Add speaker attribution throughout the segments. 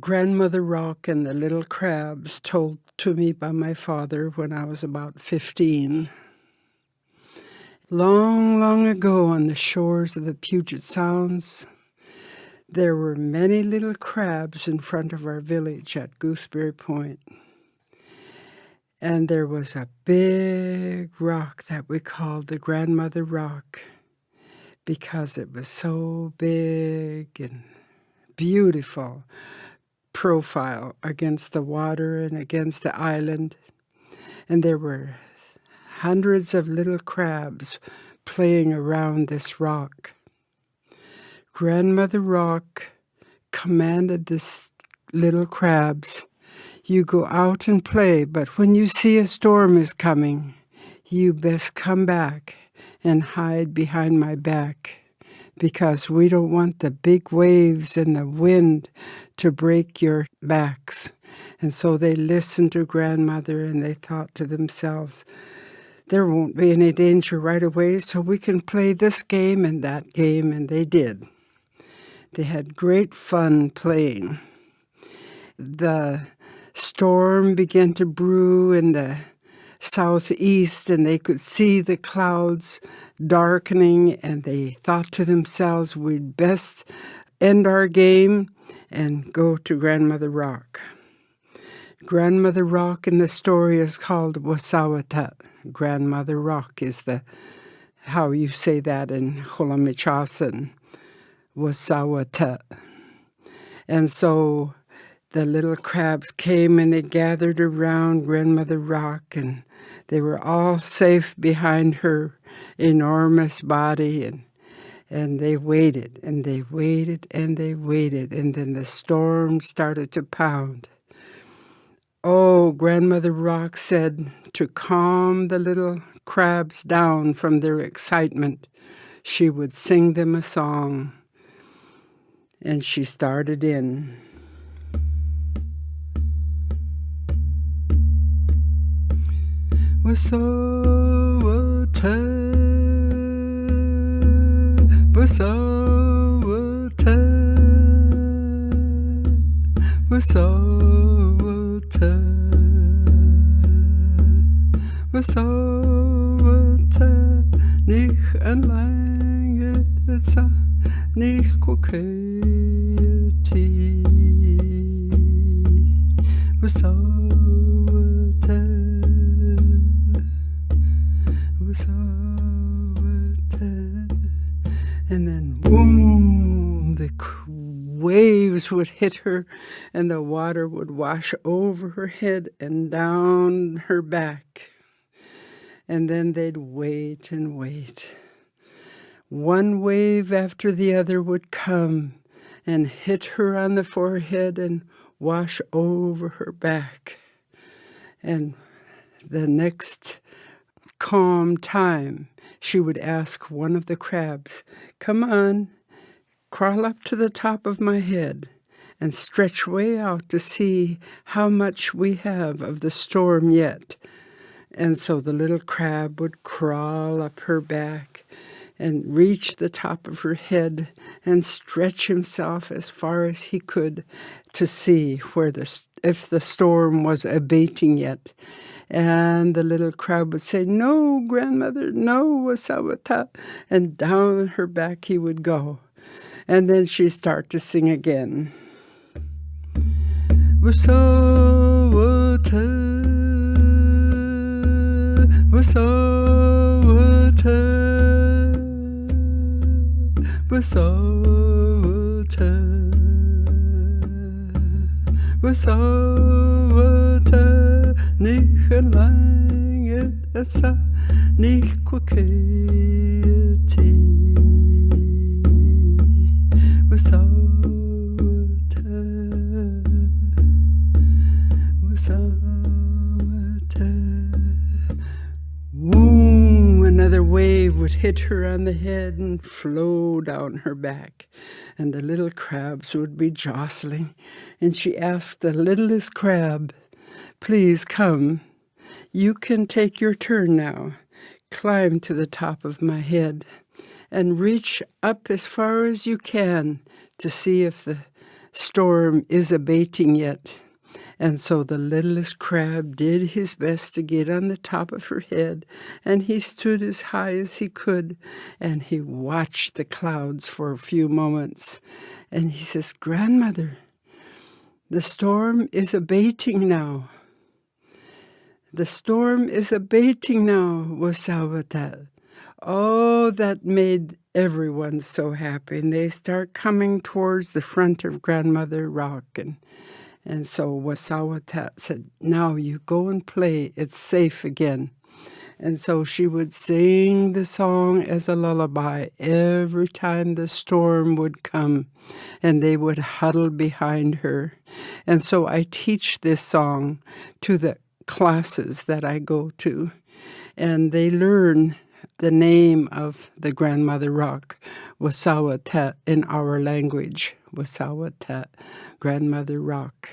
Speaker 1: Grandmother Rock and the Little Crabs, told to me by my father when I was about 15. Long, long ago on the shores of the Puget Sounds, there were many little crabs in front of our village at Gooseberry Point. And there was a big rock that we called the Grandmother Rock because it was so big and beautiful profile against the water and against the island. And there were hundreds of little crabs playing around this rock. Grandmother Rock commanded this little crabs, "You go out and play, but when you see a storm is coming, you best come back and hide behind my back, because we don't want the big waves and the wind to break your backs." And so they listened to Grandmother, and they thought to themselves, there won't be any danger right away, so we can play this game and that game, and they did. They had great fun playing. The storm began to brew in the southeast, and they could see the clouds darkening, and they thought to themselves, we'd best end our game and go to Grandmother Rock. Grandmother Rock in the story is called Wasawata. Grandmother Rock is how you say that in Hulamichasan, Wasawata. And so the little crabs came and they gathered around Grandmother Rock, and they were all safe behind her enormous body, and they waited, and they waited, and they waited, and then the storm started to pound. Oh, Grandmother Rock said to calm the little crabs down from their excitement, she would sing them a song. And she started in. Wasawata, wasawata, wasawata, wasawata, nich anlange etsa, nich koketi, wasawata, wasawata. And then, boom, the waves would hit her, and the water would wash over her head and down her back. And then they'd wait and wait. One wave after the other would come and hit her on the forehead and wash over her back. And the next calm time, she would ask one of the crabs, "Come on, crawl up to the top of my head and stretch way out to see how much we have of the storm yet." And so the little crab would crawl up her back and reach the top of her head and stretch himself as far as he could to see if the storm was abating yet. And the little crab would say, "No, Grandmother, no, Wasawata." And down her back he would go. And then she'd start to sing again. Wasawata, wasawata, wasawata, wasawata, nich anlange etsa, nich koketi, wasawata, wasawata. Woo! Another wave would hit her on the head and flow down her back, and the little crabs would be jostling, and she asked the littlest crab, "Please come. You can take your turn now. Climb to the top of my head and reach up as far as you can to see if the storm is abating yet. And so the littlest crab did his best to get on the top of her head, and he stood as high as he could, and he watched the clouds for a few moments. And he says, "Grandmother, the storm is abating now. The storm is abating now," Wasawatat. Oh, that made everyone so happy. And they start coming towards the front of Grandmother Rock. And so Wasawatat said, "Now you go and play. It's safe again." And so she would sing the song as a lullaby every time the storm would come, and they would huddle behind her. And so I teach this song to the classes that I go to, and they learn the name of the Grandmother Rock, Wasawatat, in our language, Wasawatat, Grandmother Rock.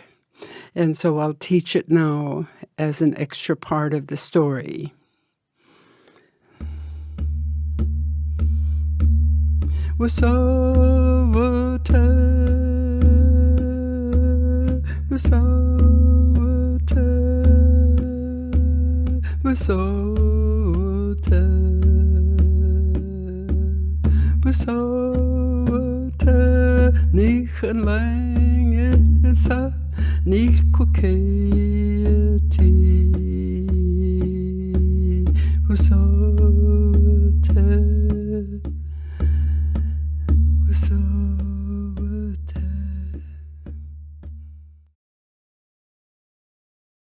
Speaker 1: And so I'll teach it now as an extra part of the story. Wasawatat, Wasawatat, Wasawatat, Wasawatat, nicht een lang het sa, nicht koketi, Wasawatat.